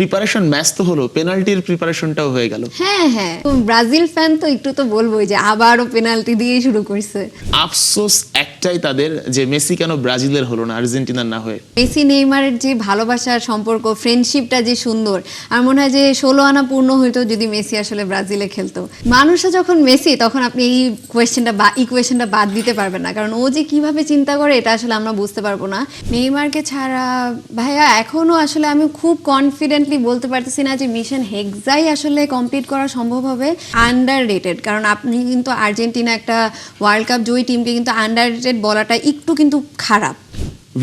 Preparation match তো হলো, পেনাল্টির প্রিপারেশনটাও হয়ে গেল। হ্যাঁ হ্যাঁ, ব্রাজিল ফ্যান তো একটু তো বলবোই যে আবারও পেনাল্টি দিয়ে শুরু করছে। আফসোস একটাই তাদের যে মেসি কেন ব্রাজিলের হলো না, আর্জেন্টিনার না হয়ে। মেসি নেইমারের যে ভালোবাসার সম্পর্ক, ফ্রেন্ডশিপটা যে সুন্দর, আর মনে হয় যে 16 আনা পূর্ণ হইতো যদি মেসি আসলে ব্রাজিলে খেলতো। মানুষরা যখন মেসি, তখন আপনি এই ইকুয়েশনটা বাদ দিতে পারবেন না, কারণ ও যে কিভাবে চিন্তা করে এটা আসলে আমরা বুঝতে পারবো না। নেইমারকে ছাড়া ভাইয়া এখনো আসলে আমি খুব কনফিডেন্টলি বলতে পারতেছি না যে মিশন হেক্সাই আসলে কমপ্লিট করা সম্ভব হবে। আন্ডাররেটেড, কারণ আপনি কিন্তু আর্জেন্টিনা একটা ওয়ার্ল্ড কাপ জয়ী টিমকে কিন্তু আন্ডাররেটেড বলাটা একটু কিন্তু খারাপ।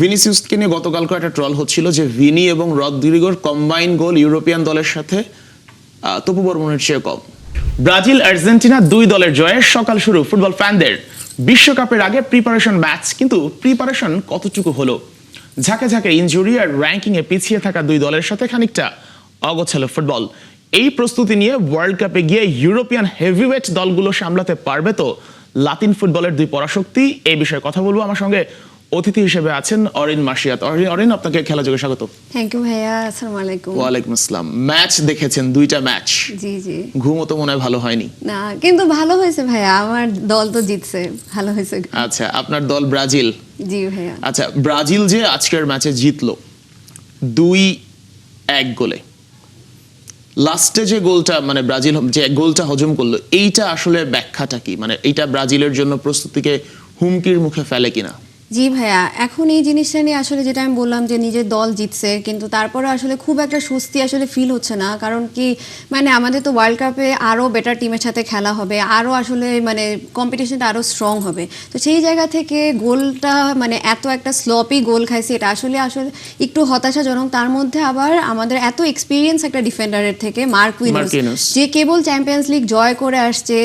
ভিনিসিয়াসকে নিয়ে গতকালকে একটা ট্রল হচ্ছিল যে ভিনি এবং রদ্রিগোর কম্বাইন গোল ইউরোপিয়ান দলের সাথে তপু বর্মনের চেয়ে কম। ব্রাজিল আর্জেন্টিনা দুই দলের জয়ে সকাল শুরু ফুটবল ফ্যানদের। বিশ্বকাপের আগে প্রিপারেশন ম্যাচ, কিন্তু প্রিপারেশন কতটুকু হলো? ঝাঁকে ঝাঁকে ইনজুরি আর র্যাঙ্কিং এ পিছিয়ে থাকা দুই দলের সাথে খানিকটা অগোছালো ফুটবল। এই প্রস্তুতি নিয়ে ওয়ার্ল্ড কাপে গিয়ে ইউরোপিয়ান হেভিওয়েট দলগুলো সামলাতে পারবে তো লাতিন ফুটবলের দুই পরাশক্তি? এই বিষয়ে কথা বলবো। আমার সঙ্গে অতিথি হিসেবে আছেন অরিন মার্শিয়াত। অরিন, আপনাকে খেলা যোগে স্বাগত। থ্যাংক ইউ ভাইয়া, আসসালামু আলাইকুম। ওয়ালাইকুম আসসালাম। ম্যাচ দেখেছেন, দুইটা ম্যাচ। জি জি। ঘুমও তো মনে হয় ভালো হয়নি। না, কিন্তু ভালো হয়েছে ভাইয়া, আমার দল তো জিতছে, ভালো হয়েছে। আচ্ছা, আপনার দল ব্রাজিল। জি ভাইয়া। আচ্ছা, ব্রাজিল যে আজকের ম্যাচে জিতলো 2-1 গোলে, লাস্টে যে গোলটা, মানে ব্রাজিল যে গোলটা হজম করলো, এইটা আসলে ব্যাখ্যাটা কি? মানে এইটা ব্রাজিলের জন্য প্রস্তুতিকে হুমকির মুখে ফেলে কিনা? জি ভাইয়া, এখন এই জিনিসটা নিয়ে আসলে যেটা আমি বললাম যে নিজের দল জিতছে, কিন্তু তারপরে আসলে খুব একটা স্বস্তি আসলে ফিল হচ্ছে না। কারণ কি, মানে আমাদের তো ওয়ার্ল্ড কাপে আরও বেটার টিমের সাথে খেলা হবে, আরও আসলে মানে কম্পিটিশনটা আরও স্ট্রং হবে। তো সেই জায়গা থেকে গোলটা মানে এত একটা স্লপি গোল খাইছি, এটা আসলে একটু হতাশাজনক। তার মধ্যে আবার আমাদের এত এক্সপিরিয়েন্স একটা ডিফেন্ডারের থেকে, মার্কুইনোস, যে কেবল চ্যাম্পিয়ন্স লিগ জয় করে আসছে,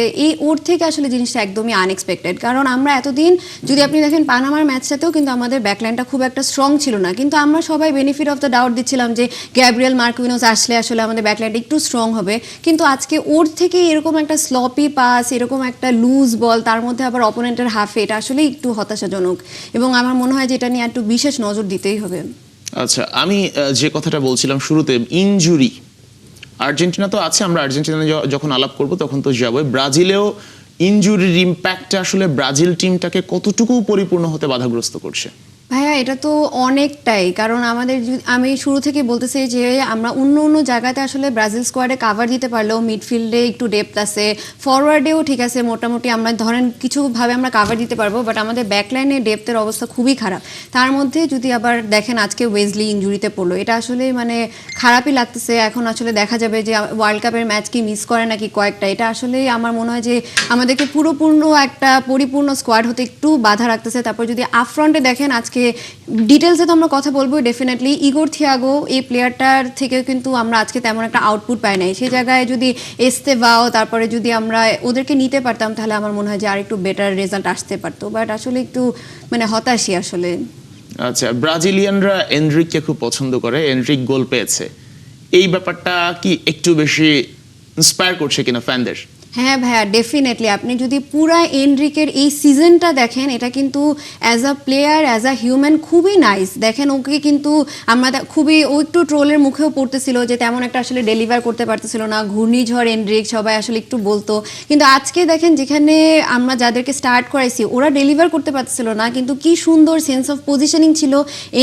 ওর থেকে আসলে জিনিসটা একদমই আনএক্সপেক্টেড। কারণ আমরা এতদিন, যদি আপনি দেখেন পানামার ম্যাচটাতেও কিন্তু আমাদের ব্যাকলাইনটা খুব একটা স্ট্রং ছিল না, কিন্তু আমরা সবাই বেনিফিট অফ দ্য ডাউট দিচ্ছিলাম যে গ্যাব্রিয়েল মার্কুইনোস আসলে আসলে আমাদের ব্যাকলাইনটা একটু স্ট্রং হবে। কিন্তু আজকে ওর থেকে এরকম একটা স্লপি পাস, এরকম একটা লুজ বল, তার মধ্যে আবার অপোনেন্টের হাফে, এটা আসলে একটু হতাশাজনক, এবং আমার মনে হয় যে এটা নিয়ে একটু বিশেষ নজর দিতেই হবে। আচ্ছা, আমি যে কথাটা বলছিলাম শুরুতে, ইনজুরি আর্জেন্টিনা তো আছে, আমরা আর্জেন্টিনা যখন আলাপ করব তখন তো যাবই। ব্রাজিলেও ইনজুরির ইম্প্যাক্টটা আসলে ব্রাজিল টিমটাকে কতটুকু পরিপূর্ণ হতে বাধাগ্রস্ত করছে? ভাইয়া এটা তো অনেকটাই, কারণ আমাদের আমি শুরু থেকে বলতেছি যে আমরা অন্য জায়গাতে আসলে ব্রাজিল স্কোয়াডে কাভার দিতে পারলেও মিডফিল্ডে একটু ডেপথ আছে, ফরওয়ার্ডেও ঠিক আছে মোটামুটি আমরা ধরেন কিছুভাবে আমরা কাভার দিতে পারবো, বাট আমাদের ব্যাকলাইনে ডেপথের অবস্থা খুবই খারাপ। তার মধ্যে যদি আবার দেখেন আজকে ওয়েজলি ইনজুরিতে পড়লো, এটা আসলে মানে খারাপই লাগতেছে। এখন আসলে দেখা যাবে যে ওয়ার্ল্ড কাপের ম্যাচ কি মিস করে নাকি কয়েকটা, এটা আসলে আমার মনে হয় যে আমাদেরকে একটা পরিপূর্ণ স্কোয়াড হতে একটু বাধা রাখতেছে। তারপর যদি আপফ্রন্টে দেখেন, আজকে ডিটেলসে তো আমরা কথা বলবো ডেফিনেটলি, ইগোর থিয়াগো এই প্লেয়ারটার থেকে কিন্তু আমরা আজকে তেমন একটা আউটপুট পাই নাই। সেই জায়গায় যদি এস্তেভাও, তারপরে যদি আমরা ওদেরকে নিতে পারতাম, তাহলে আমার মনে হয় যে আর একটু বেটার রেজাল্ট আসতে পারতো, বাট আসলে একটু মানে হতাশই আসলে। আচ্ছা, ব্রাজিলিয়ানরা এনরিককে খুব পছন্দ করে, এনরিক গোল পেয়েছে, এই ব্যাপারটা কি একটু বেশি ইন্সপায়ার করছে কিনা ফ্যানদের? হ্যাঁ ভাইয়া, ডেফিনেটলি আপনি যদি পুরা এনরিকের এই সিজনটা দেখেন, এটা কিন্তু as a player, as a human খুবই নাইস। দেখেন ওকে কিন্তু আমরা খুবই, ও একটু ট্রোলের মুখেও পড়তেছিল যে তেমন একটা আসলে ডেলিভার করতে পারতেছিল না, ঘূর্ণিঝড় এনরিক সবাই আসলে একটু বলতো। কিন্তু আজকে দেখেন যেখানে আমরা যাদেরকে স্টার্ট করাইছি ওরা ডেলিভার করতে পারতেছিল না, কিন্তু কি সুন্দর সেন্স অফ পজিশনিং ছিল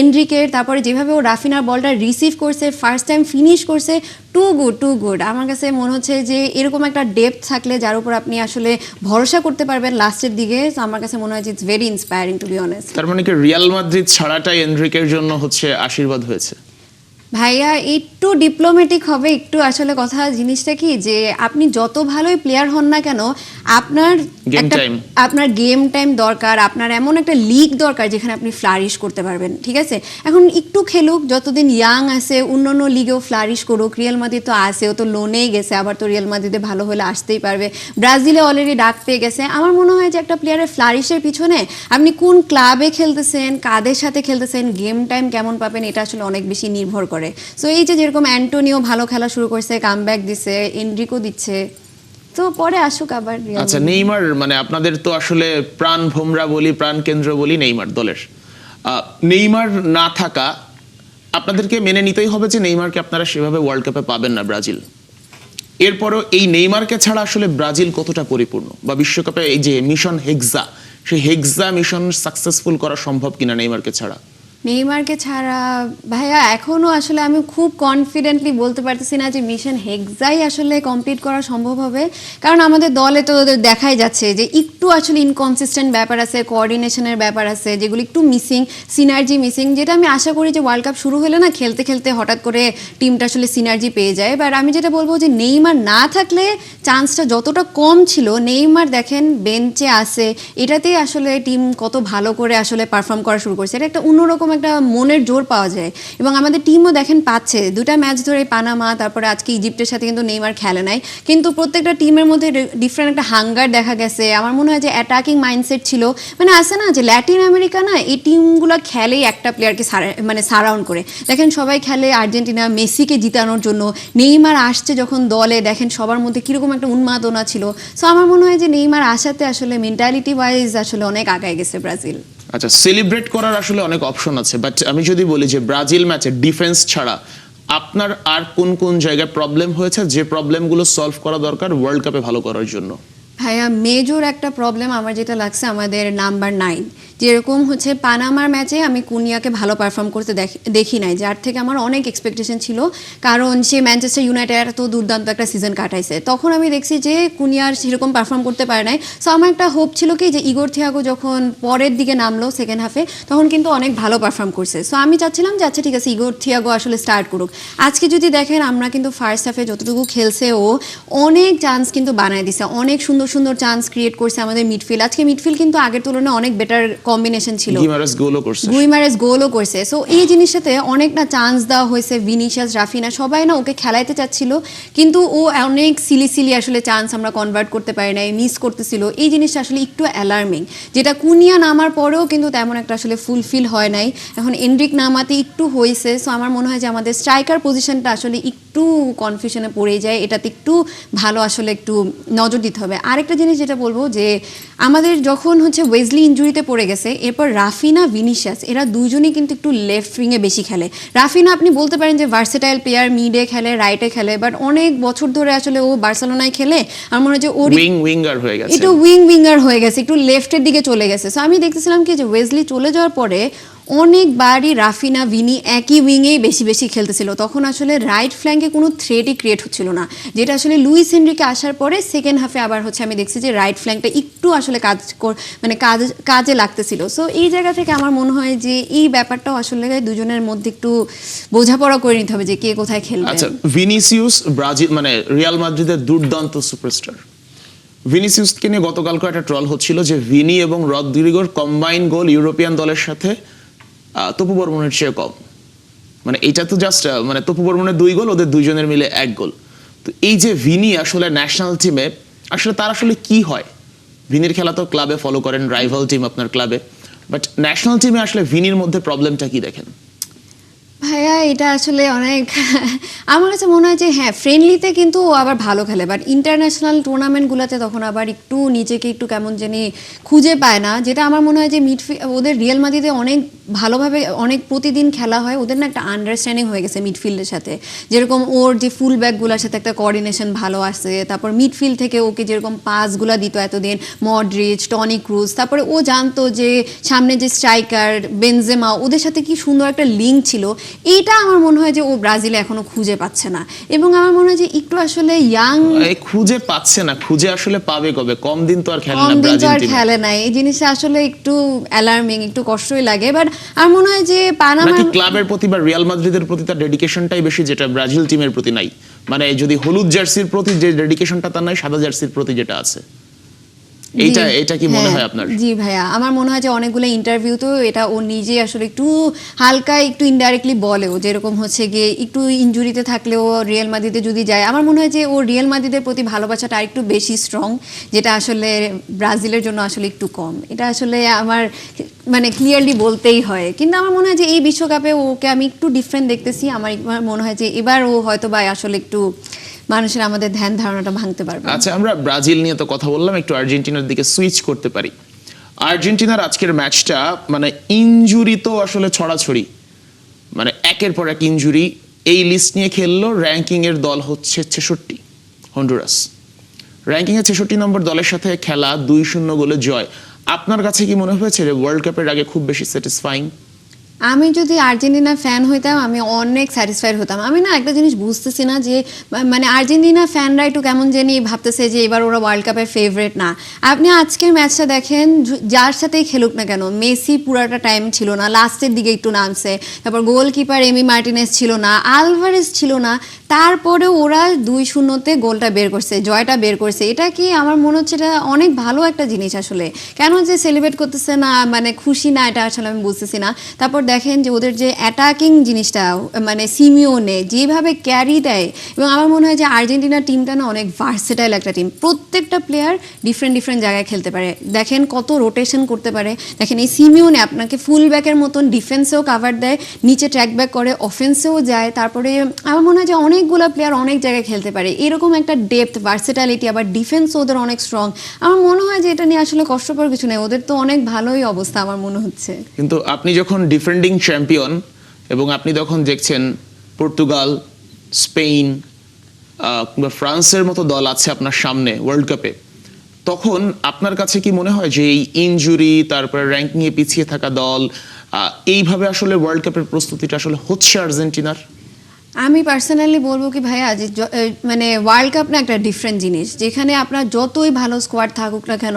এনরিকের। তারপরে যেভাবে ও রাফিনার বলটা রিসিভ করছে, ফার্স্ট টাইম ফিনিশ করছে, টু গুড। আমার কাছে মনে হচ্ছে যে এরকম একটা ডেপথ থাকলে যার উপর আপনি আসলে ভরসা করতে পারবেন লাস্টের দিকে, আমার কাছে মনে হয় যে it's very inspiring to be honest. তার মানে কি রিয়াল মাদ্রিদ ছাড়াটাই এনরিকের জন্য হচ্ছে আশীর্বাদ হয়েছে? ভাইয়া একটু ডিপ্লোম্যাটিক হবে, একটু আসলে কথা জিনিসটা কি যে আপনি যত ভালোই প্লেয়ার হন না কেন, আপনার গেম টাইম দরকার, আপনার এমন একটা লিগ দরকার যেখানে আপনি ফ্লারিশ করতে পারবেন। ঠিক আছে, এখন একটু খেলুক, যতদিন ইয়াং আছে অন্য লিগেও ফ্লারিশ করুক। রিয়াল মাদ্রিদ তো আছে, ও তো লোনেই গেছে, আবার তো রিয়াল মাদ্রিদে ভালো হলে আসতেই পারবে। ব্রাজিলে অলরেডি ডাক পেয়ে গেছে। আমার মনে হয় যে একটা প্লেয়ারের ফ্লারিশের পিছনে আপনি কোন ক্লাবে খেলতেছেন, কাদের সাথে খেলতেছেন, গেম টাইম কেমন পাবেন, এটা আসলে অনেক বেশি নির্ভর করে। সো এই যে যেরকম অ্যান্টোনিও ভালো খেলা শুরু করছে, কামব্যাক দিচ্ছে, এনরিকো দিচ্ছে, তো পরে আসুক আবার। আচ্ছা, নেইমার মানে আপনাদের তো আসলে প্রাণ ভোমরা বলি, প্রাণ কেন্দ্র বলি নেইমার দলের। নেইমার না থাকা আপনাদেরকে মেনে নিতেই হবে যে নেইমারকে আপনারা সেভাবে ওয়ার্ল্ড কাপে পাবেন না ব্রাজিল। এরপরও এই নেইমারকে ছাড়া আসলে ব্রাজিল কতটা পরিপূর্ণ, বা বিশ্বকাপে এই যে মিশন হেক্সা, সেই হেক্সা মিশন সাকসেসফুল করা সম্ভব কিনা নেইমারকে ছাড়া? নেইমারকে ছাড়া ভাইয়া এখনো আসলে আমি খুব কনফিডেন্টলি বলতে পারতেছি না যে মিশন হেক্সাই আসলে কমপ্লিট করা সম্ভব হবে, কারণ আমাদের দলে তো দেখাই যাচ্ছে যে একটু আসলে ইনকনসিস্টেন্ট ব্যাপার আছে, কোঅর্ডিনেশনের ব্যাপার আছে, যেগুলো একটু মিসিং, সিনার্জি মিসিং, যেটা আমি আশা করি যে ওয়ার্ল্ড কাপ শুরু হলে না খেলতে খেলতে হঠাৎ করে টিমটা আসলে সিনার্জি পেয়ে যায়। এবার আমি যেটা বলবো যে নেইমার না থাকলে চান্সটা যতটা কম ছিল, নেইমার দেখেন বেঞ্চে আসে, এটাতেই আসলে টিম কত ভালো করে আসলে পারফর্ম করা শুরু করছে। এটা একটা অন্যরকম একটা মনের জোর পাওয়া যায়, এবং আমাদের টিমও দেখেন পাচ্ছে। দুটা ম্যাচ ধরে পানামা, তারপরে আজকে ইজিপ্টের সাথে কিন্তু নেইমার খেলে নাই, কিন্তু প্রত্যেকটা টিমের মধ্যে ডিফারেন্ট একটা হাঙ্গার দেখা গেছে। আমার মনে হয় যে অ্যাটাকিং মাইন্ডসেট ছিল, মানে আছে না যে ল্যাটিন আমেরিকা না, এই টিমগুলো খেলেই একটা প্লেয়ারকে মানে সারাউন্ড করে। দেখেন সবাই খেলে আর্জেন্টিনা মেসিকে জিতানোর জন্য, নেইমার আসছে যখন দলে দেখেন সবার মধ্যে কিরকম একটা উন্মাদনা ছিল। সো আমার মনে হয় যে নেইমার আসাতে আসলে মেন্টালিটি ওয়াইজ আসলে অনেক আগায় গেছে ব্রাজিল। আচ্ছা, সেলিব্রেট করার আসলে অনেক অপশন আছে, বাট আমি যদি বলি যে ব্রাজিল ম্যাচে ডিফেন্স ছাড়া আপনার আর কোন কোন জায়গায় প্রবলেম হয়েছে, যে প্রবলেমগুলো সলভ করা দরকার ওয়ার্ল্ড কাপে ভালো করার জন্য? ভাইয়া মেজর একটা প্রবলেম আমার যেটা লাগছে আমাদের নাম্বার 9, যেরকম হচ্ছে পানামার ম্যাচে আমি কুনিয়াকে ভালো পারফর্ম করতে দেখি নাই, যার থেকে আমার অনেক এক্সপেকটেশন ছিল, কারণ সে ম্যানচেস্টার ইউনাইটেড এত দুর্দান্ত একটা সিজন কাটাইছে। তখন আমি দেখছি যে কুনিয়ার সেরকম পারফর্ম করতে পারে নাই। সো আমার একটা হোপ ছিল কি যে ইগোর থিয়াগো যখন পরের দিকে নামলো সেকেন্ড হাফে, তখন কিন্তু অনেক ভালো পারফর্ম করছে। সো আমি চাচ্ছিলাম যে আচ্ছা ঠিক আছে ইগোর থিয়াগো আসলে স্টার্ট করুক। আজকে যদি দেখেন আমরা কিন্তু ফার্স্ট হাফে যতটুকু খেলছে ও অনেক চান্স কিন্তু বানায় দিছে, অনেক সুন্দর সুন্দর চান্স ক্রিয়েট করছে আমাদের মিডফিল্ড। আজকে মিডফিল্ড কিন্তু আগের তুলনায় অনেক বেটার কম্বিনেশন ছিল, গুইমারেস গোলও করছে। সো এই জিনিসটাতে অনেক না চান্স দেওয়া হয়েছে, ভিনিসিয়াস, রাফিনা সবাই না ওকে খেলাইতে চাচ্ছিল, কিন্তু ও অনেক সিলি আসলে চান্স আমরা কনভার্ট করতে পারি নাই, মিস করতেছিল। এই জিনিসটা আসলে একটু অ্যালার্মিং, যেটা কুনিয়া নামার পরেও কিন্তু তেমন একটা আসলে ফুলফিল হয় নাই। এখন এনরিক নামাতে একটু হয়েছে। সো আমার মনে হয় যে আমাদের স্ট্রাইকার পজিশনটা আসলে একটু কনফিউশনে পড়ে যায়, এটাতে একটু ভালো আসলে একটু নজর দিতে হবে। আরেকটা জিনিস যেটা বলবো যে আমাদের যখন হচ্ছে ওয়েজলি ইনজুরিতে পড়ে গেছে, এরপর রাফিনা, ভিনিসিয়াস এরা দুজনই কিন্তু একটু লেফট উইংয়ে বেশি খেলে। রাফিনা আপনি বলতে পারেন যে ভার্সেটাইল প্লেয়ার, মিডে খেলে, রাইটে খেলে, বাট অনেক বছর ধরে আসলে ও বার্সেলোনায় খেলে। আমার মনে হয় যে ওর উইঙ্গার হয়ে গেছে, একটু উইঙ্গার হয়ে গেছে, একটু লেফটের দিকে চলে গেছে। সো আমি দেখতেছিলাম কি যে ওয়েজলি চলে যাওয়ার পরে অনেকবারই রাফিনা, ভিনি একই উইংয়েই বেশি খেলতেছিল, তখন আসলে রাইট ফ্ল্যাঙ্কে কোনো থ্রেটই ক্রিয়েট হচ্ছিল না, যেটা আসলে লুইস হেনরিকে আসার পরে সেকেন্ড হাফে আবার হচ্ছে আমি দেখছি যে রাইট ফ্ল্যাঙ্কটা একটু আসলে কাজে লাগতেছিল। সো এই জায়গা থেকে আমার মনে হয় যে এই ব্যাপারটাও আসলে দুজনের মধ্যে একটু বোঝাপড়া করে নিতে হবে যে কে কোথায় খেলবে। আচ্ছা, ভিনিসিয়াস ব্রাজিল মানে রিয়াল মাদ্রিদের দুর্দান্ত সুপারস্টার, ভিনিসিয়াসকে নিয়ে গতকালকে একটা ট্রল হচ্ছিল যে ভিনি এবং রদ্রিগোর কম্বাইন গোল ইউরোপিয়ান দলের সাথে তপু বর্মনের চেয়ে কম। মানে এটা তো জাস্ট মানে তপু বর্মনের 2 গোল, ওদের দুইজনের মিলে 1 গোল। তো এই যে ভিনি আসলে ন্যাশনাল টিমে আসলে তার আসলে কি হয়? ভিনির খেলা তো ক্লাবে ফলো করেন, রাইভাল টিম আপনার ক্লাবে, বাট ন্যাশনাল টিমে আসলে ভিনির মধ্যে প্রবলেমটা কি দেখেন? ভাইয়া এটা আসলে অনেক আমার কাছে মনে হয় যে হ্যাঁ ফ্রেন্ডলিতে কিন্তু ও আবার ভালো খেলে, বাট ইন্টারন্যাশনাল টুর্নামেন্টগুলোতে তখন আবার একটু নিজেকে একটু কেমন জানি খুঁজে পায় না, যেটা আমার মনে হয় যে ওদের রিয়াল মাদ্রিদে অনেক ভালোভাবে অনেক প্রতিদিন খেলা হয়, ওদের না একটা আন্ডারস্ট্যান্ডিং হয়ে গেছে মিডফিল্ডের সাথে, যেরকম ওর যে ফুল ব্যাকগুলোর সাথে একটা কোঅর্ডিনেশন ভালো আসে, তারপর মিডফিল্ড থেকে ওকে যেরকম পাসগুলো দিত এতদিন মডরিচ, টনি ক্রুজ, তারপরে ও জানতো যে সামনে যে স্ট্রাইকার বেনজেমা ওদের সাথে কি সুন্দর একটা লিঙ্ক ছিল। এইটা আমার মনে হয় যে ও ব্রাজিলে এখনো খুঁজে পাচ্ছে না, এবং আমার মনে হয় যে একটু আসলে ইয়াং খুঁজে পাচ্ছে না, খুঁজে আসলে পাবে কবে? কম দিন তো আর খেলে না, ব্রাজিল টিমে খেলে না, এই জিনিসটা আসলে একটু অ্যালার্মিং, একটু কষ্টই লাগে। বাট আমার মনে হয় যে পানামা ক্লাবের প্রতি বা রিয়াল মাদ্রিদের প্রতি তার ডেডিকেশনটাই বেশি, যেটা ব্রাজিল টিমের প্রতি নাই। মানে যদি হলুদ জার্সির প্রতি যে ডেডিকেশনটা তার নাই, সাদা জার্সির প্রতি যেটা আছে, এটা কি মনে হয় আপনার? জি ভাইয়া, আমার মনে হয় যে অনেকগুলো ইন্টারভিউতেও এটা ও নিজে আসলে একটু হালকা একটু ইনডাইরেক্টলি বলেও, যেরকম হচ্ছে গিয়ে একটু ইনজুরিতে থাকলেও রিয়াল মাদ্রিদে যদি যায়, আমার মনে হয় যে ও রিয়াল মাদ্রিদের প্রতি ভালোবাসাটা আরেকটু বেশি স্ট্রং, যেটা আসলে ব্রাজিলের জন্য আসলে একটু কম। এটা আসলে আমার মানে ক্লিয়ারলি বলতেই হয়, কিন্তু আমার মনে হয় যে এই বিশ্বকাপে ওকে আমি একটু ডিফারেন্ট দেখতেছি। আমার মনে হয় যে এবার ও হয়তো বা আসলে একটু মানুষের আমাদের ধ্যান ধারণাটা ভাঙতে পারবে। আচ্ছা, আমরা ব্রাজিল নিয়ে তো কথা বললাম, একটু আর্জেন্টিনার দিকে সুইচ করতে পারি। আর্জেন্টিনার আজকের ম্যাচটা মানে ইনজুরি তো আসলে ছড়াছড়ি, মানে একের পর এক ইনজুরি, এই লিস্ট নিয়ে খেললো। র্যাঙ্কিং এর দল হচ্ছে 66, হন্ডুরাস। র্যাঙ্কিং এ 66 নম্বর দলের সাথে খেলা 2-0 গোলে জয়। আপনার কাছে কি মনে হয়েছে যে ওয়ার্ল্ড কাপের আগে খুব বেশি স্যাটিসফাইং? আমি যদি আর্জেন্টিনা ফ্যান হইতাম আমি অনেক স্যাটিসফাইড হতাম। আমি না একটা জিনিস বুঝতেছি না যে মানে আর্জেন্টিনা ফ্যানরা একটু কেমন জানি ভাবতেছে যে এবার ওরা ওয়ার্ল্ড কাপের ফেভারিট না। আপনি আজকের ম্যাচটা দেখেন, যার সাথেই খেলুক না কেন, মেসি পুরাটা টাইম ছিল না, লাস্টের দিকে একটু নামছে, তারপর গোলকিপার এমি মার্টিনেজ ছিল না, আলভারেজ ছিল না, তারপরেও ওরা 2-0-তে গোলটা বের করছে, জয়টা বের করছে। এটা কি আমার মনে হচ্ছে এটা অনেক ভালো একটা জিনিস আসলে। কেন যে সেলিব্রেট করতেছে না, মানে খুশি না, এটা আসলে আমি বুঝতেছি না। তারপর দেখেন যে ওদের যে অ্যাটাকিং জিনিসটা, মানে সিমিওনে যেভাবে ক্যারি দেয়, এবং আমার মনে হয় যে আর্জেন্টিনার টিমটা না অনেক ভার্সেটাইল একটা টিম। প্রত্যেকটা প্লেয়ার ডিফারেন্ট ডিফারেন্ট জায়গায় খেলতে পারে, দেখেন কত রোটেশন করতে পারে। দেখেন এই সিমিওনে আপনাকে ফুল ব্যাকের মতন ডিফেন্সেও কাভার দেয়, নিচে ট্র্যাক ব্যাক করে, অফেন্সেও যায়। তারপরে আমার মনে হয় যে অনেকগুলো প্লেয়ার অনেক জায়গায় খেলতে পারে, এরকম একটা ডেপথ, ভার্সেটালিটি, আবার ডিফেন্স ওদের অনেক স্ট্রং। আমার মনে হয় যে এটা নিয়ে আসলে কষ্টকর কিছু নেই, ওদের তো অনেক ভালোই অবস্থা আমার মনে হচ্ছে। কিন্তু আপনি যখন ডিফেন্ডিং চ্যাম্পিয়ন এবং আপনি যখন দেখছেন পর্তুগাল, স্পেন কিংবা ফ্রান্সের মতো দল আছে আপনার সামনে ওয়ার্ল্ড কাপে, তখন আপনার কাছে কি মনে হয় যে এই ইনজুরি, তারপরে র্যাঙ্কিং এ পিছিয়ে থাকা দল, এইভাবে আসলে ওয়ার্ল্ড কাপের প্রস্তুতিটা আসলে হচ্ছে আর্জেন্টিনার? আমি পার্সোনালি বলবো কি ভাইয়া যে মানে ওয়ার্ল্ড কাপ না একটা ডিফারেন্ট জিনিস, যেখানে আপনার যতই ভালো স্কোয়াড থাকুক না কেন।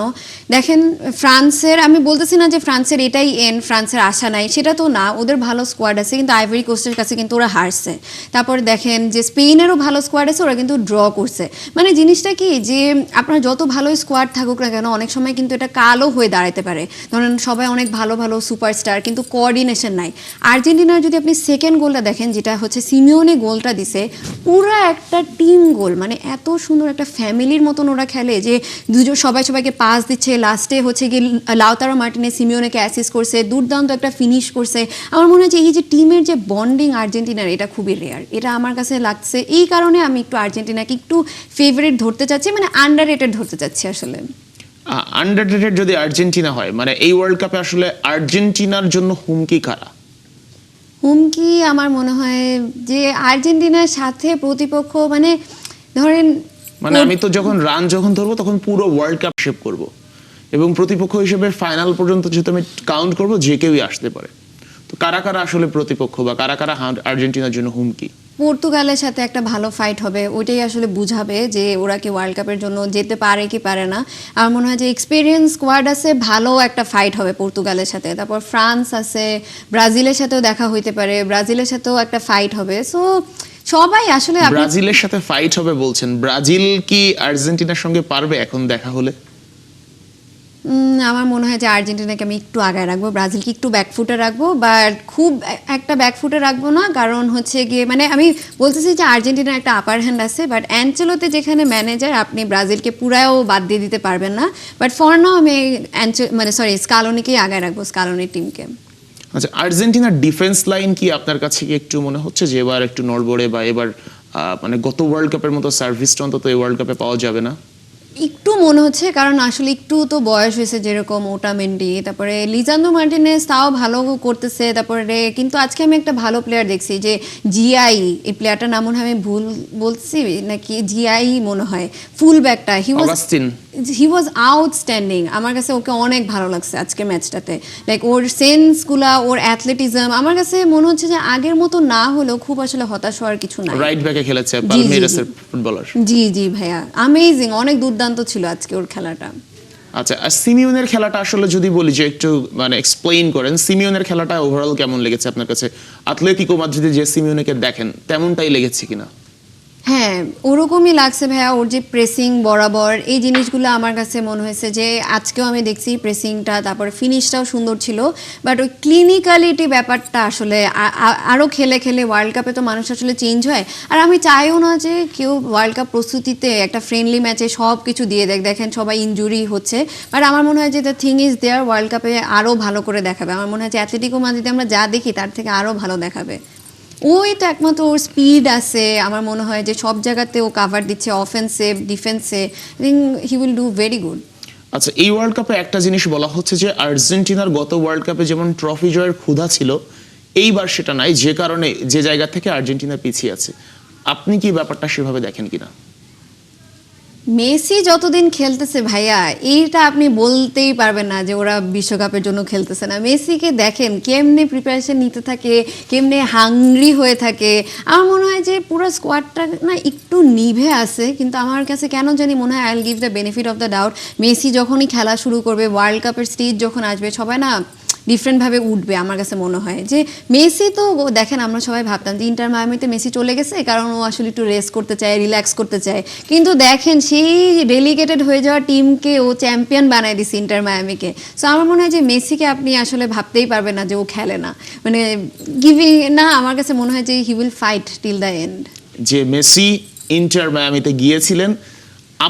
দেখেন ফ্রান্সের, আমি বলতেছি না যে ফ্রান্সের এটাই ফ্রান্সের আশা নাই, সেটা তো না, ওদের ভালো স্কোয়াড আছে, কিন্তু আইভরি কোস্টের কাছে কিন্তু ওরা হারছে। তারপরে দেখেন যে স্পেনেরও ভালো স্কোয়াড আছে, ওরা কিন্তু ড্র করছে। মানে জিনিসটা কি যে আপনার যত ভালো স্কোয়াড থাকুক না কেন, অনেক সময় কিন্তু এটা কালো হয়ে দাঁড়াতে পারে। ধরেন সবাই অনেক ভালো ভালো সুপারস্টার, কিন্তু কোঅর্ডিনেশন নাই। আর্জেন্টিনার যদি আপনি সেকেন্ড গোলটা দেখেন, যেটা হচ্ছে সিমিওনে গোলটা দিছে, পুরা একটা টিম গোল, মানে এত সুন্দর একটা ফ্যামিলির মতন ওরা খেলে যে দুজন সবাই সবাইকে পাস দিচ্ছে, লাস্টে হচ্ছে গিয়ে লাউতারো মার্টিনেজ সিমিওনেকে অ্যাসিস্ট করছে, দুর্দান্ত একটা ফিনিশ করছে। আমার মনে হয় যে এই যে টিমের যে বন্ডিং আর্জেন্টিনার, এটা খুবই রেয়ার। এটা আমার কাছে লাগছে, এই কারণে আমি একটু আর্জেন্টিনাকে একটু ফেভারিট ধরতে চাচ্ছি, মানে আন্ডার রেটেড ধরতে চাচ্ছি আসলে। আন্ডাররেটেড যদি আর্জেন্টিনা হয়, মানে এই ওয়ার্ল্ড কাপে আসলে আর্জেন্টিনার জন্য হুমকি কারা? হুমকি আমার মনে হয় যে আর্জেন্টিনার সাথে প্রতিপক্ষ, মানে ধরেন, মানে আমি তো যখন ধরবো তখন পুরো ওয়ার্ল্ড কাপ শেপ করব, এবং প্রতিপক্ষ হিসেবে ফাইনাল পর্যন্ত যেহেতু আমি কাউন্ট করবো, যে কেউই আসতে পারে। তো কারা কারা আসলে প্রতিপক্ষ, বা কারা কারা আর্জেন্টিনার জন্য হুমকি? পর্তুগালের সাথে একটা ভালো ফাইট হবে, ওইটাই আসলে বুঝাবে যে ওরা কি ওয়ার্ল্ড কাপের জন্য যেতে পারে কি পারে না। আমার মনে হয় যে এক্সপিরিয়েন্স স্কোয়াড আছে, ভালো একটা ফাইট হবে পর্তুগালের সাথে। তারপর ফ্রান্স আছে, ব্রাজিলের সাথেও দেখা হইতে পারে, ব্রাজিলের সাথেও একটা ফাইট হবে। সো সবাই আসলে ব্রাজিলের সাথে ফাইট হবে বলছেন, ব্রাজিল কি আর্জেন্টিনার সঙ্গে পারবে এখন দেখা হলে? আমার মনে হয় যে আর্জেন্টিনাকে আমি একটু আগায় রাখবো, ব্রাজিলকে একটু ব্যাকফুটে রাখবো, বাট খুব একটা ব্যাকফুটে রাখবো না। কারণ হচ্ছে গিয়ে মানে আমি বলতেছি যে আর্জেন্টিনার একটা আপার হ্যান্ড আছে, বাট অ্যাঞ্চেলোতে যেখানে ম্যানেজার, আপনি ব্রাজিলকে পুরাও বাদ দিয়ে দিতে পারবেন না। বাট ফর নাও আমি স্কালোনিকেই আগায় রাখবো, স্কালোনির টিমকে। আচ্ছা, আর্জেন্টিনার ডিফেন্স লাইন কি আপনার কাছে কি একটু মনে হচ্ছে যে এবার একটু নড়বড়ে, বা এবার মানে গত ওয়ার্ল্ড কাপের মতো সার্ভিসটা অন্তত এই ওয়ার্ল্ড কাপে পাওয়া যাবে না? একটু মনে হচ্ছে, কারণ আসলে একটু তো বয়স হয়েছে, যেরকম ওটামেন্ডি, তারপরে লিজান্ডো মার্টিনেজ তাও ভালো করতেছে। তারপরে কিন্তু আজকে আমি একটা ভালো প্লেয়ার দেখছি যে জিআই, এই প্লেয়ারটার নাম মনে হয় আমি ভুল বলছি নাকি, জিআই মনে হয়, ফুল ব্যাকটা, হি ওয়াজ আউটস্ট্যান্ডিং। আমার কাছে ওকে অনেক ভালো লাগছে আজকে ম্যাচটাতে। লাইক ওর সেন্সগুলা, ওর অ্যাথলেটিজম আমার কাছে মনে হচ্ছে যে আগের মতো না হলেও খুব আসলে হতাশ হওয়ার কিছু নাই। রাইট ব্যাকে খেলেছে, পালমেইরাসের ফুটবলার। জি জি ভাইয়া, অ্যামেজিং, অনেক দুর্দান্ত ছিল আজকে ওর খেলাটা। আচ্ছা, আর সিমিওনের খেলাটা আসলে যদি বলি যে একটু মানে এক্সপ্লেইন করেন, সিমিওনের খেলাটা ওভারঅল কেমন লেগেছে আপনার কাছে? আতলেতিকো মাদ্রিদে যে সিমিওনেকে দেখেন তেমনটাই লেগেছে কিনা? হ্যাঁ, ওরকমই লাগছে ভাইয়া। ওর যে প্রেসিং বরাবর, এই জিনিসগুলো আমার কাছে মনে হয়েছে যে আজকেও আমি দেখছি প্রেসিংটা, তারপরে ফিনিশটাও সুন্দর ছিল। বাট ওই ক্লিনিক্যালিটি ব্যাপারটা আসলে আরও খেলে খেলে ওয়ার্ল্ড কাপে তো মানুষ আসলে চেঞ্জ হয়। আর আমি চাইও না যে কেউ ওয়ার্ল্ড কাপ প্রস্তুতিতে একটা ফ্রেন্ডলি ম্যাচে সব কিছু দিয়ে দেখেন সবাই ইনজুরি হচ্ছে। বাট আমার মনে হয় যে the thing is there, world কাপে আরও ভালো করে দেখাবে। আমার মনে হয় যে অ্যাথলেটিকো মাদ্রিদে আমরা যা দেখি তার থেকে আরও ভালো দেখাবে। ওই তো একমাত্র ওর স্পিড আছে, আমার মনে হয় যে সব জায়গাতে ও কাভার দিচ্ছে, অফেন্সে ডিফেন্সে। I think he will do very good. আচ্ছা, এই ওয়ার্ল্ড কাপে একটা জিনিস বলা হচ্ছে যে আর্জেন্টিনার গত ওয়ার্ল্ড কাপে যেমন ট্রফি জয়ের ক্ষুধা ছিল, এইবার সেটা নাই, যে কারণে যে জায়গা থেকে আর্জেন্টিনা পিছিয়ে আছে। আপনি কি ব্যাপারটা সেভাবে দেখেন কিনা? মেসি যতদিন খেলতেছে ভাইয়া, এইটা আপনি বলতেই পারবেন না যে ওরা বিশ্বকাপের জন্য খেলতেছে না। মেসিকে দেখেন কেমনে প্রিপারেশন নিতে থাকে, কেমনে হাংরি হয়ে থাকে। আমার মনে হয় যে পুরো স্কোয়াডটা না একটু নিভে আছে, কিন্তু আমার কাছে কেন জানি মনে হয় I will give the benefit of the doubt. Messi যখনই খেলা শুরু করবে, ওয়ার্ল্ড কাপের স্টেজ যখন আসবে, সবাই না ডিফারেন্টভাবে উঠবে। আমার কাছে মনে হয় যে মেসি তো দেখেন, আমরা সবাই ভাবতাম যে ইন্টার মায়ামিতে মেসি চলে গেছে কারণ ও আসলে একটু রেস্ট করতে চায়, রিল্যাক্স করতে চায়, কিন্তু দেখেন সেই রেলিগেটেড হয়ে যাওয়া টিমকে ও চ্যাম্পিয়ন বানায় দিছে ইন্টার মায়ামিকে। সো আমার মনে হয় যে মেসিকে আপনি আসলে ভাবতেই পারবেন না যে ও খেলে না, মানে গিভিং না। আমার কাছে মনে হয় যে he will fight till the end. যে মেসি ইন্টার মায়ামিতে গিয়েছিলেন,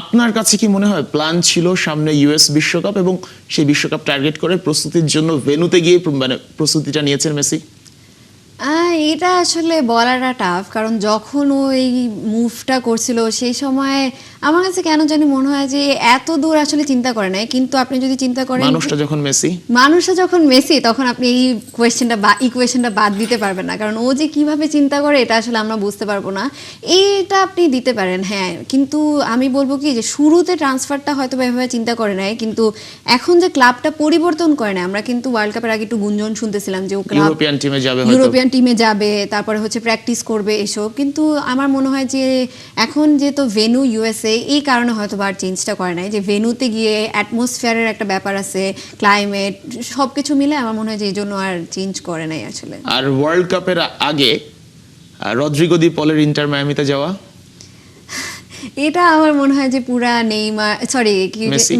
আপনার কাছে কি মনে হয় প্ল্যান ছিল সামনে ইউএস বিশ্বকাপ এবং সেই বিশ্বকাপ টার্গেট করে প্রস্তুতির জন্য ভেন্যুতে গিয়ে মানে প্রস্তুতিটা নিয়েছেন মেসি? এটা আসলে বলাটা টাফ, কারণ যখন ও এই মুভটা করছিল সেই সময় আমার কাছে কেন জানি মনে হয় যে এত দূর আসলে চিন্তা করে নাই। কিন্তু আপনি যদি চিন্তা করেন মানুষটা যখন মেসি, তখন আপনি এই কোয়েশ্চেনটা বা ইকুয়েশনটা বাদ দিতে পারবেন না, কারণ ও যে কিভাবে চিন্তা করে এটা আসলে আমরা বুঝতে পারবো না। এইটা আপনি দিতে পারেন, হ্যাঁ, কিন্তু আমি বলবো কি যে শুরুতে ট্রান্সফারটা হয়তো এভাবে চিন্তা করে নাই, কিন্তু এখন যে ক্লাবটা পরিবর্তন করে না, আমরা কিন্তু ওয়ার্ল্ড কাপের আগে একটু গুঞ্জন শুনতেছিলাম যে ও ইউরোপিয়ান টিমে যাবে, ইউরোপিয়ান টিমে যাবে, তারপরে হচ্ছে প্র্যাকটিস করবে এসব। কিন্তু আমার মনে হয় যে এখন যেহেতু ভেনু ইউএসএ, এই কারণে হয়তো আর চেঞ্জটা করে নাই, যে ভেনুতে গিয়ে অ্যাটমসফিয়ারের একটা ব্যাপার আছে, ক্লাইমেট সবকিছু মিলে আমার মনে হয় যে এই জন্য আর চেঞ্জ করে নাই আসলে। আর ওয়ার্ল্ড কাপের আগে রদ্রিগো দি পলের ইন্টার মায়ামিতে যাওয়া, এটা আমার মনে হয় যে পুরা নেইমার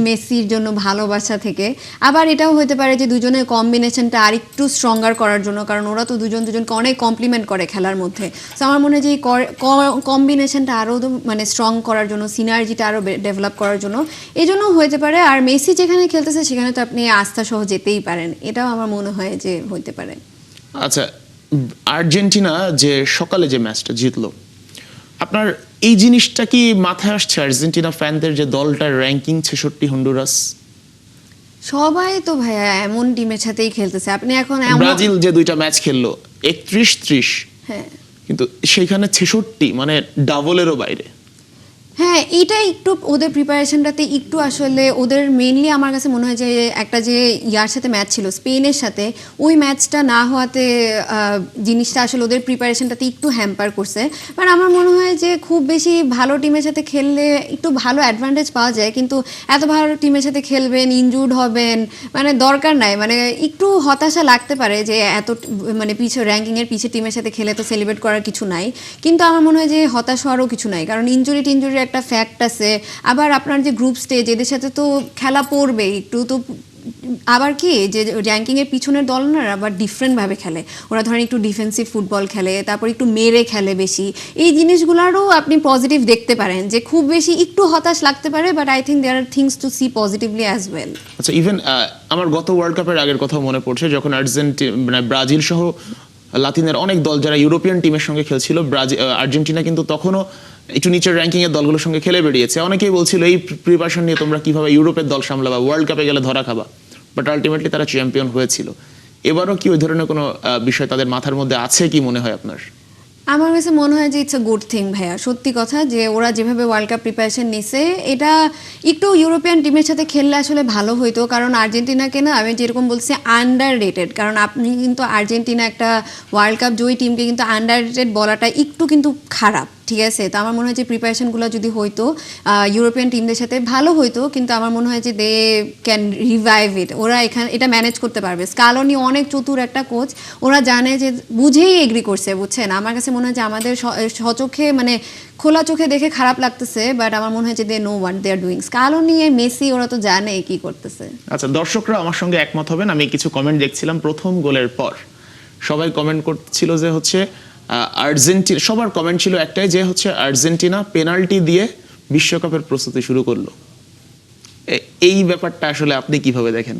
মেসির জন্য ভালোবাসা থেকে। আবার এটাও হতে পারে যে দুজনের কম্বিনেশনটা আর একটু স্ট্রঙ্গার করার জন্য, কারণ ওরা তো দুজনকে অনেক কমপ্লিমেন্ট করে খেলার মধ্যে। তো আমার মনে হয় যে এই কম্বিনেশনটা আরও মানে স্ট্রং করার জন্য, সিনার্জিটা আরও ডেভেলপ করার জন্য এই জন্য হতে পারে। আর মেসি যেখানে খেলতেছে সেখানে তো আপনি আস্থা সহ যেতেই পারেন, এটাও আমার মনে হয় যে হতে পারে। আচ্ছা, আর্জেন্টিনা যে সকালে যে ম্যাচটা জিতলো, আপনার এই জিনিসটা কি মাথায় আসছে আর্জেন্টিনা ফ্যানদের যে দলটার র্যাঙ্কিং 66, হন্ডুরাস? সবাই তো ভাইয়া এমন টিমের সাথেই খেলতেছে। আপনি এখন ব্রাজিল যে দুইটা ম্যাচ খেললো 31-30, হ্যাঁ, কিন্তু সেইখানে 66, মানে ডাবলেরও বাইরে। হ্যাঁ, এটা একটু ওদের প্রিপারেশনটাতে একটু আসলে ওদের মেইনলি আমার কাছে মনে হয় যে একটা যে ইয়ার সাথে ম্যাচ ছিল স্পেনের সাথে, ওই ম্যাচটা না হওয়াতে জিনিসটা আসলে ওদের প্রিপারেশনটাতে একটু হ্যাম্পার করছে। বাট আমার মনে হয় যে খুব বেশি ভালো টিমের সাথে খেললে একটু ভালো অ্যাডভান্টেজ পাওয়া যায়, কিন্তু এত ভালো টিমের সাথে খেলবেন, ইনজুর্ড হবেন, মানে দরকার নাই। মানে একটু হতাশা লাগতে পারে যে এত মানে র্যাঙ্কিংয়ের পিছিয়ে টিমের সাথে খেলে তো সেলিব্রেট করার কিছু নাই, কিন্তু আমার মনে হয় যে হতাশ হওয়ারও কিছু নাই, কারণ ইনজুরি একটা ফ্যাক্ট আছে। আবার আপনার যে গ্রুপ স্টেজ, এদের সাথে তো খেলা পড়বে একটু তো। আবার কি যে র্যাঙ্কিং এর পিছনের দল না আবার ডিফারেন্ট ভাবে খেলে, ওরা ধরেন একটু ডিফেন্সিভ ফুটবল খেলে, তারপর একটু মেরে খেলে বেশি। এই জিনিসগুলোরও আপনি পজিটিভ দেখতে পারেন, যে খুব বেশি একটু হতাশ লাগতে পারে, but I think there are things to see positively as well. আচ্ছা, ইভেন আমার গত ওয়ার্ল্ড কাপের আগের কথা মনে পড়ছে, যখন মানে ব্রাজিল সহ লাতিনের অনেক দল যারা ইউরোপিয়ান টিমের সঙ্গে খেলছিল, আর্জেন্টিনা কিন্তু তখনও একটু নিচের র্যাঙ্কিং এর দলগুলোর সঙ্গে খেলে বেরিয়েছে। অনেকেই বলছিল এই প্রিপারেশন নিয়ে তোমরা কিভাবে ইউরোপের দল সামলাবা, ওয়ার্ল্ড কাপে গেলে ধরা খাবা, বাট আলটিমেটলি তারা চ্যাম্পিয়ন হয়েছিল। এবারও কি ওই ধরনের কোনো বিষয় তাদের মাথার মধ্যে আছে কি মনে হয় আপনার? আমার কাছে মনে হয় যে ইটস আ গুড থিং ভাইয়া, সত্যি কথা, যে ওরা যেভাবে ওয়ার্ল্ড কাপ প্রিপারেশন নিছে, এটা একটু ইউরোপিয়ান টিমের সাথে খেললে আসলে ভালো হইতো। কারণ আর্জেন্টিনাকে না আমি যেরকম বলছি আন্ডার রেটেড, কারণ আপনি কিন্তু আর্জেন্টিনা একটা ওয়ার্ল্ড কাপ জয়ী টিমকে কিন্তু আন্ডার রেটেড বলাটা একটু কিন্তু খারাপ, ঠিক আছে? তো আমার মনে হয় যে প্রিপারেশনগুলো যদি হইতো ইউরোপিয়ান টিমদের সাথে ভালো হইতো, কিন্তু আমার মনে হয় যে দে ক্যান রিভাইভ ইট, ওরা এটা ম্যানেজ করতে পারবে। স্কালোনি অনেক চতুর একটা কোচ, ওরা জানে যে বুঝেই এগ্রি করছে, বুঝছেন? আমার কাছে মনে হয় যে আমাদের সচোখে মানে খোলা চোখে দেখে খারাপ লাগতেছে, বাট আমার মনে হয় যে they know what they are doing. Scaloni, Messi, ওরা তো জানে কি করতেছে। আচ্ছা, দর্শকরা আমার সঙ্গে একমত হবেন। আমি কিছু কমেন্ট দেখছিলাম প্রথম গোলের পর, সবাই কমেন্ট করছিল যে হচ্ছে আর্জেন্টিনা, সবার কমেন্ট ছিল একটাই যে হচ্ছে আর্জেন্টিনা পেনাল্টি দিয়ে বিশ্বকাপের প্রস্তুতি শুরু করলো। এই ব্যাপারটা আসলে আপনি কিভাবে দেখেন?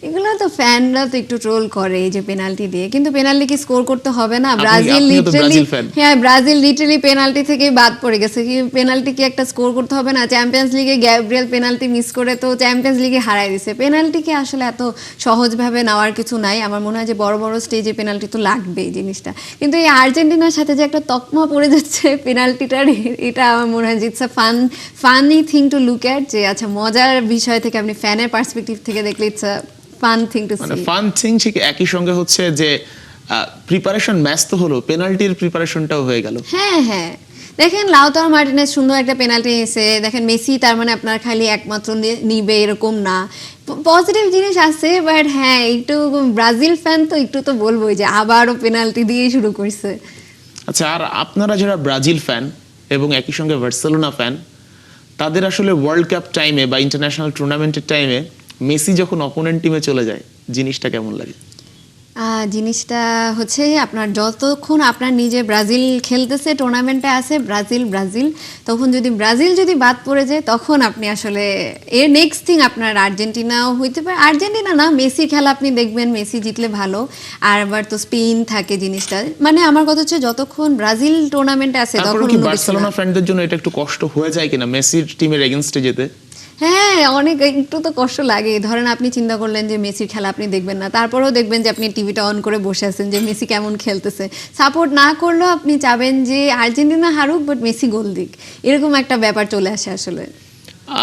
এগুলো তো ফ্যানরা তো একটু ট্রোল করে এই যে পেনাল্টি দিয়ে, কিন্তু পেনাল্টি কি স্কোর করতে হবে না? ব্রাজিল আপনিও তো লিটারালি, ব্রাজিল fan। হ্যাঁ ব্রাজিল লিটারালি পেনাল্টি থেকে বাদ পড়ে গেছে। কি পেনাল্টি কি একটা স্কোর করতে হবে না? চ্যাম্পিয়ন্স লিগে গ্যাব্রিয়েল পেনাল্টি মিস করে তো চ্যাম্পিয়ন্স লিগে হারাই দিছে। পেনাল্টি কি আসলে এত সহজভাবে নেওয়ার কিছু নাই। আমার মনে হয় যে বড় বড় স্টেজে পেনাল্টি তো লাগবে এই জিনিসটা, কিন্তু এই আর্জেন্টিনার সাথে যে একটা তকমা পড়ে যাচ্ছে পেনাল্টিটার, এটা আমার মনে হয় যে it's a funny thing to look at, যে আচ্ছা মজার বিষয় থেকে আপনি ফ্যানের পার্সপেক্টিভ থেকে দেখলে it's a fun thing to মানে সি। ফান থিং ঠিক একই সঙ্গে হচ্ছে যে প্রিপারেশন ম্যাচ তো হলো, পেনাল্টির প্রিপারেশনটাও হয়ে গেল। হ্যাঁ হ্যাঁ, দেখেন লাউতারো মার্টিনেজ সুন্দর একটা পেনাল্টি নিয়েছে, দেখেন মেসি তার মানে আপনার খালি একমাত্র নিবে এরকম না, পজিটিভ জিনিস আছে। বাট হ্যাঁ একটু ব্রাজিল ফ্যান তো একটু তো বলবোই যে আবারও পেনাল্টি দিয়ে শুরু করছে। আচ্ছা, আর আপনারা যারা ব্রাজিল ফ্যান এবং একই সঙ্গে বার্সেলোনা ফ্যান, তাদের আসলে ওয়ার্ল্ড কাপ টাইমে বা ইন্টারন্যাশনাল টুর্নামেন্টের টাইমে মেসি যখন অপোনেন্ট টিমে চলে যায়, জিনিসটা কেমন লাগে? জিনিসটা হচ্ছে আপনার যতক্ষণ আপনার নিজে ব্রাজিল খেলতেছে, টুর্নামেন্টে আছে ব্রাজিল, তখন যদি ব্রাজিল যদি বাদ পড়ে যায় তখন আপনি আসলে এর নেক্সট থিং আপনার আর্জেন্টিনাও হইতে পারে, আর্জেন্টিনা না মেসি খেলা আপনি দেখবেন, মেসি জিতলে ভালো। আর আবার তো স্পেন থাকে জিনিসটা, মানে আমার কথা হচ্ছে যতক্ষণ ব্রাজিল টুর্নামেন্টে আছে তারপরে তখন কি অন্য কিছু না। বার্সেলোনা ফ্যানদের জন্য এটা একটু কষ্ট হয়ে যায় কিনা মেসির টিমের এগেইনস্টে যেতে? হ্যাঁ অনেক একটু তো কষ্ট লাগে। ধরেন আপনি চিন্তা করলেন যে মেসির খেলা আপনি দেখবেন না, তারপরেও দেখবেন যে আপনি টিভিটা অন করে বসে আছেন যে মেসি কেমন খেলতেছে। সাপোর্ট না করলেও আপনি চাবেন যে আর্জেন্টিনা হারুক বাট মেসি গোল দিক, এরকম একটা ব্যাপার চলে আসে আসলে।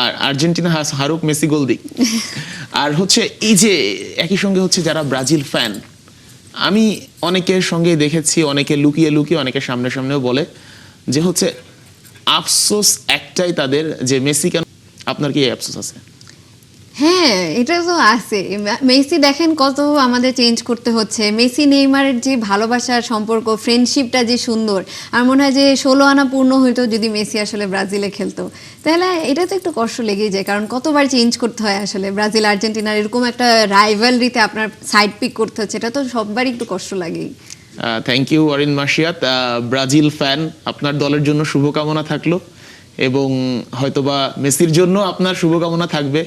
আর আর্জেন্টিনা হারুক মেসি গোল দিক। আর হচ্ছে এই যে একই সঙ্গে হচ্ছে যারা ব্রাজিল ফ্যান, আমি অনেকের সঙ্গে দেখেছি, অনেকে লুকিয়ে লুকিয়ে, অনেকে সামনে সামনেও বলে যে হচ্ছে আফসোস একটাই তাদের যে মেসি কেন। আপনার কি এই আফসোস আছে? হ্যাঁ এটা তো আছে। মেসি দেখেন কত আমাদের চেঞ্জ করতে হচ্ছে। মেসি নেইমারের যে ভালোবাসার সম্পর্ক, ফ্রেন্ডশিপটা যে সুন্দর, আমার মনে হয় যে 16 আনা পূর্ণ হইতো যদি মেসি আসলে ব্রাজিলে খেলতো। তাহলে এটা তো একটু কষ্ট লেগেই যায়, কারণ কতবার চেঞ্জ করতে হয় আসলে। ব্রাজিল আর্জেন্টিনার এরকম একটা রাইভালরিতে আপনার সাইড পিক করতে হচ্ছে, এটা তো সববারই একটু কষ্ট লাগেই। Thank you Orin Masiyat. Brazil fan, আপনার দলের জন্য শুভকামনা থাকলো, এবং হয়তোবা মেসির জন্য আপনার শুভকামনা থাকবে।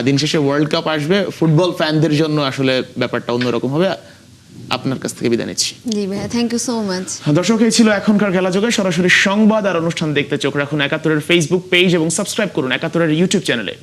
দিন শেষে ওয়ার্ল্ড কাপ আসবে, ফুটবল ফ্যানদের জন্য আসলে ব্যাপারটা অন্যরকম হবে। আপনার কাছ থেকে বিদায় নিচ্ছি। জি ভাইয়া, থ্যাংক ইউ সো মাচ। দর্শক, এই ছিল এখনকার খেলা জগৎ। সরাসরি সংবাদ আর অনুষ্ঠান দেখতে চোখ রাখুন ৭১-এর ফেসবুক পেজ এবং সাবস্ক্রাইব করুন ৭১-এর ইউটিউব চ্যানেলে।